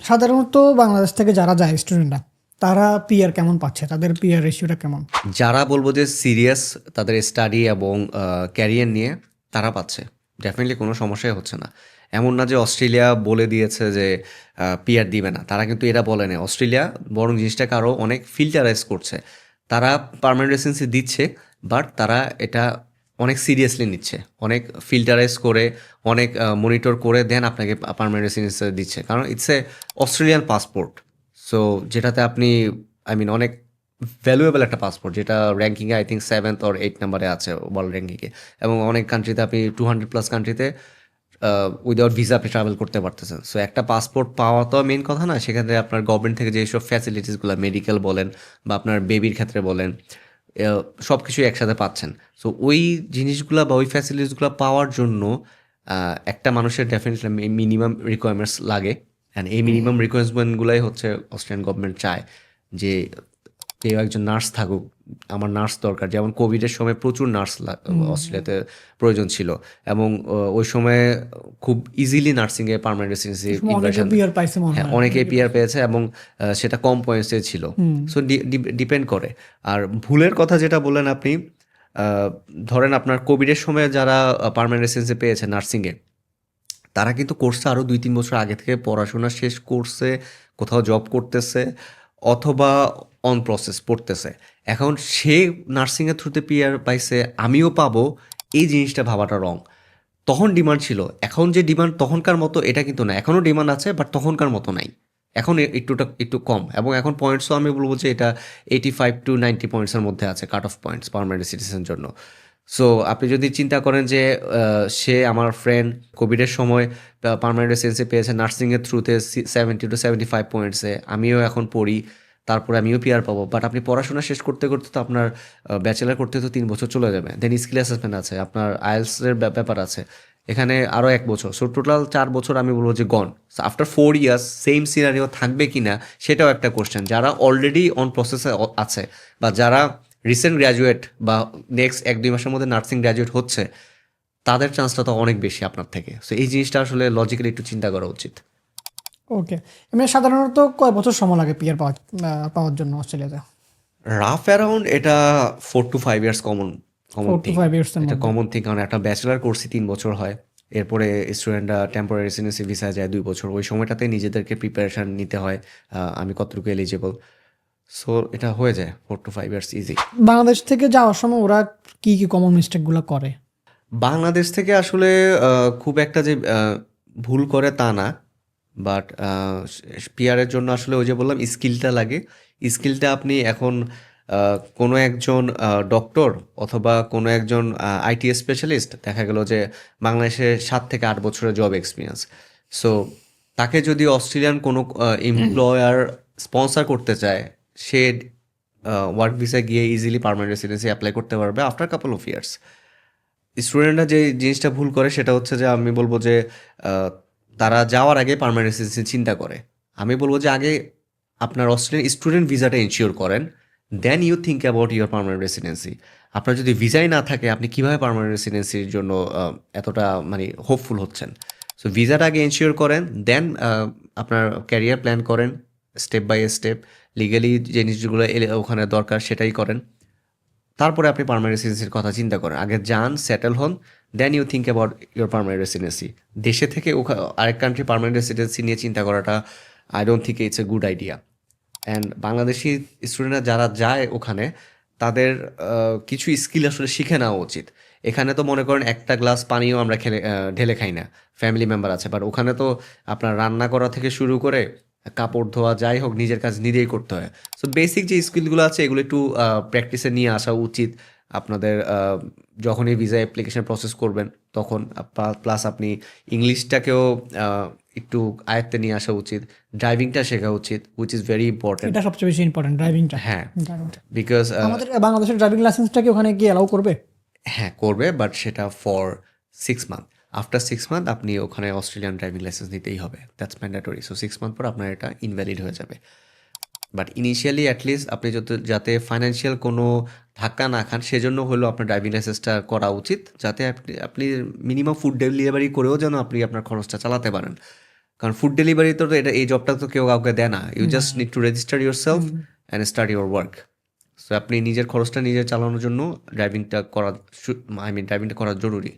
সাধারণত বাংলাদেশ থেকে যারা যায় স্টুডেন্টরা, তারা পিআর কেমন পাচ্ছে? তাদের পিআর রেশিওটা কেমন? যারা বলবো যে সিরিয়াস তাদের স্টাডি এবং ক্যারিয়ার নিয়ে, তারা পাচ্ছে। ডেফিনেটলি কোনো সমস্যাই হচ্ছে না। এমন না যে অস্ট্রেলিয়া বলে দিয়েছে যে পিআর দিবে না, তারা কিন্তু এটা বলে না। অস্ট্রেলিয়া বরং জিনিসটাকে আরও অনেক ফিল্টারাইজ করছে। তারা পার্মানেন্ট রেসিডেন্সি দিচ্ছে, বাট তারা এটা অনেক সিরিয়াসলি নিচ্ছে, অনেক ফিল্টারাইজ করে, অনেক মনিটর করে দেন আপনাকে পার্মানেন্ট রেসিডেন্সি দিচ্ছে। কারণ it's a Australian passport. So যেটাতে আপনি অনেক ভ্যালুয়েবল একটা পাসপোর্ট, যেটা র্যাঙ্কিংয়ে আই থিঙ্ক 7th or 8 নাম্বারে আছে ওয়ার্ল্ড র্যাঙ্কিংয়ে। এবং অনেক কান্ট্রিতে আপনি 200+ কান্ট্রিতে উইদাউট ভিসা আপনি ট্রাভেল করতে পারতেছেন। সো একটা পাসপোর্ট পাওয়া তো মেইন কথা না, সেখানে আপনার গভর্নমেন্ট থেকে যেসব ফ্যাসিলিটিসগুলো, মেডিকেল বলেন বা আপনার বেবির ক্ষেত্রে বলেন, সব কিছুই একসাথে পাচ্ছেন। সো ওই জিনিসগুলো বা ওই ফ্যাসিলিটিসগুলো পাওয়ার জন্য একটা মানুষের ডেফিনেটলি মিনিমাম রিকোয়ারমেন্টস লাগে। অ্যান্ড এই মিনিমাম রিকোয়ারমেন্টগুলাই হচ্ছে অস্ট্রেলিয়ান গভর্নমেন্ট চায় যে কেউ একজন নার্স থাকুক। আমার নার্স দরকার। যেমন কোভিডের সময় প্রচুর নার্স অস্ট্রেলিয়াতে প্রয়োজন ছিল, এবং ওই সময়ে খুব ইজিলি নার্সিংয়ে পার্মানেন্ট রেসিডেন্সি অনেকে ইনভার্সন, পিআর পাইছে মনে হ্যাঁ হয়। অনেকেই পিআর পেয়েছে, এবং সেটা কম পয়েন্টসে ছিল। সো ডিপেন্ড করে। আর ভুলের কথা যেটা বললেন আপনি, ধরেন আপনার কোভিডের সময় যারা পার্মানেন্ট রেসিডেন্সি পেয়েছে নার্সিংয়ে, তারা কিন্তু কোর্সটা আরও 2-3 বছর আগে থেকে পড়াশোনা শেষ করছে, কোথাও জব করতেছে, অথবা অন প্রসেস পড়তেছে। এখন সে নার্সিংয়ের থ্রুতে পিআর পাইছে, আমিও পাবো, এই জিনিসটা ভাবাটা রং। তখন ডিমান্ড ছিল, এখন যে ডিমান্ড তখনকার মতো এটা কিন্তু না। এখনও ডিমান্ড আছে, বাট তখনকার মতো নাই। এখন একটু কম, এবং এখন পয়েন্টসও আমি বলবো যে এটা 85 to 90 পয়েন্টসের মধ্যে আছে, কাট অফ পয়েন্টস পার্মানেন্ট সিটিজেনের জন্য। সো আপনি যদি চিন্তা করেন যে সে আমার ফ্রেন্ড কোভিডের সময় পার্মানেন্ট রেসিডেন্সি পেয়েছে নার্সিংয়ের থ্রুতে 70 to 75 পয়েন্টসে, আমিও এখন পড়ি, তারপরে আমিও পিআর পাবো। বাট আপনি পড়াশোনা শেষ করতে করতে তো আপনার ব্যাচেলার করতে তো 3 বছর চলে যাবে। দেন স্কিল অ্যাসেসমেন্ট আছে, আপনার আইএলসের ব্যাপার আছে, এখানে আরও 1 বছর। সো টোটাল 4 বছর আমি বলবো যে gone. So after 4 years same scenario থাকবে কি না, সেটাও একটা কোশ্চেন। যারা অলরেডি অন প্রসেসে আছে, বা যারা রিসেন্ট গ্র্যাজুয়েট বা নেক্সট 1-2 মাসের মধ্যে নার্সিং গ্র্যাজুয়েট হচ্ছে, তাদের চান্সটা তো অনেক বেশি আপনার থেকে। সো এই জিনিসটা আসলে লজিক্যালি একটু চিন্তা করা উচিত। ওকে, এমনি সাধারণত কয় বছর সময় লাগে পিআর পাওয়ার জন্য অস্ট্রেলিয়াতে? রাফ অ্যারাউন্ড এটা 4 to 5 years common common 4 to thing. 5 ইয়ার্সের এটা মধ্যে। কমন থিং, কারণ একটা ব্যাচেলার কোর্সই 3 বছর হয়। এরপরে স্টুডেন্টরা টেম্পোরারি রেসিডেন্সি ভিসায় যায় 2 বছর। ওই সময়টাতে নিজেদেরকে প্রিপারেশন নিতে হয়, আমি কতটুকু এলিজিবল। সো এটা হয়ে যায় 4 to 5 ইয়ার্স ইজি। বাংলাদেশ থেকে যাওয়ার সময় ওরা কি কি কমন মিস্টেকগুলো করে? বাংলাদেশ থেকে আসলে খুব একটা যে ভুল করে তা না, বাট পিআরের জন্য আসলে ওই যে বললাম স্কিলটা লাগে। স্কিলটা আপনি এখন কোনো একজন ডক্টর অথবা কোনো একজন আইটি স্পেশালিস্ট, দেখা গেল যে বাংলাদেশে 7 থেকে 8 বছরের জব এক্সপিরিয়েন্স। সো তাকে যদি অস্ট্রেলিয়ান কোনো এমপ্লয়ার স্পন্সর করতে চায়, সে ওয়ার্ক ভিসা গিয়ে ইজিলি পার্মানেন্ট রেসিডেন্সি অ্যাপ্লাই করতে পারবে আফটার কাপল অফ ইয়ার্স। স্টুডেন্টরা যে জিনিসটা ভুল করে সেটা হচ্ছে যে, আমি বলবো যে আহ, তারা যাওয়ার আগে পার্মানেন্ট রেসিডেন্সি চিন্তা করে। আমি বলবো যে আগে আপনার অস্ট্রেলিয়ান স্টুডেন্ট ভিসাটা ইনশিওর করেন, then you think about your permanent residency. আপনার যদি ভিসাই না থাকে, আপনি কীভাবে পার্মানেন্ট রেসিডেন্সির জন্য এতটা হোপফুল হচ্ছেন? সো ভিসাটা আগে ইনশিওর করেন, দেন আপনার ক্যারিয়ার প্ল্যান করেন স্টেপ বাই স্টেপ। লিগালি যে জিনিসগুলো ওখানে দরকার সেটাই করেন। তারপরে আপনি পার্মানেন্ট রেসিডেন্সির কথা চিন্তা করেন। আগে যান, সেটেল হন, then you think about your permanent residency. দেশে থেকে আরেক কান্ট্রি পার্মানেন্ট রেসিডেন্সি নিয়ে চিন্তা করাটা, I don't think it's a good idea. And Bangladeshi স্টুডেন্টরা যারা যায় ওখানে, তাদের কিছু স্কিল আসলে শিখে নেওয়া উচিত। এখানে তো মনে করেন একটা গ্লাস পানিও আমরা ঢেলে খাই না, ফ্যামিলি মেম্বার আছে। বাট ওখানে তো আপনার রান্না করা থেকে শুরু করে কাপড় ধোয়া যাই হোক, নিজের কাজ নিজেই করতে হয়। সো বেসিক যে স্কিলগুলো আছে এগুলো একটু প্র্যাকটিসে নিয়ে আসা উচিত আপনাদের। যখনই ভিসা অ্যাপ্লিকেশন প্রসেস করবেন তখন, প্লাস আপনি ইংলিশটাকেও একটু আয়ত্তে নিয়ে আসা উচিত। ড্রাইভিংটা শেখা উচিত, উইচ ইজ ভেরি ইম্পর্টেন্ট। এটা সবচেয়ে বেশি ইম্পর্টেন্ট, ড্রাইভিংটা। হ্যাঁ, বিকজ আমাদের বাংলাদেশের ড্রাইভিং লাইসেন্সটা কি ওখানে গিয়ে অ্যালাউ করবে? হ্যাঁ করবে, বাট সেটা ফর 6 মান্থ। আফটার 6 মান্থ আপনি ওখানে অস্ট্রেলিয়ান ড্রাইভিং লাইসেন্স নিতেই হবে, দ্যাটস ম্যান্ডেটরি। সো 6 মান্থ পর আপনার এটা ইনভ্যালিড হয়ে যাবে। বাট ইনিশিয়ালি অ্যাটলিস্ট আপনি যাতে ফাইন্যান্সিয়াল কোনো ধাক্কা না খান, সেজন্য হলো আপনার ড্রাইভিং লাইসেন্সটা করা উচিত, যাতে আপনি মিনিমাম ফুড ডেলিভারি করেও যেন আপনি আপনার খরচটা চালাতে পারেন। কারণ ফুড ডেলিভারি তো এটা এই জবটা তো কেউ কাউকে দেয় না, you just need to register yourself and start your work. So আপনি নিজের খরচটা নিজে চালানোর জন্য ড্রাইভিংটা করা, ড্রাইভিংটা করা জরুরি।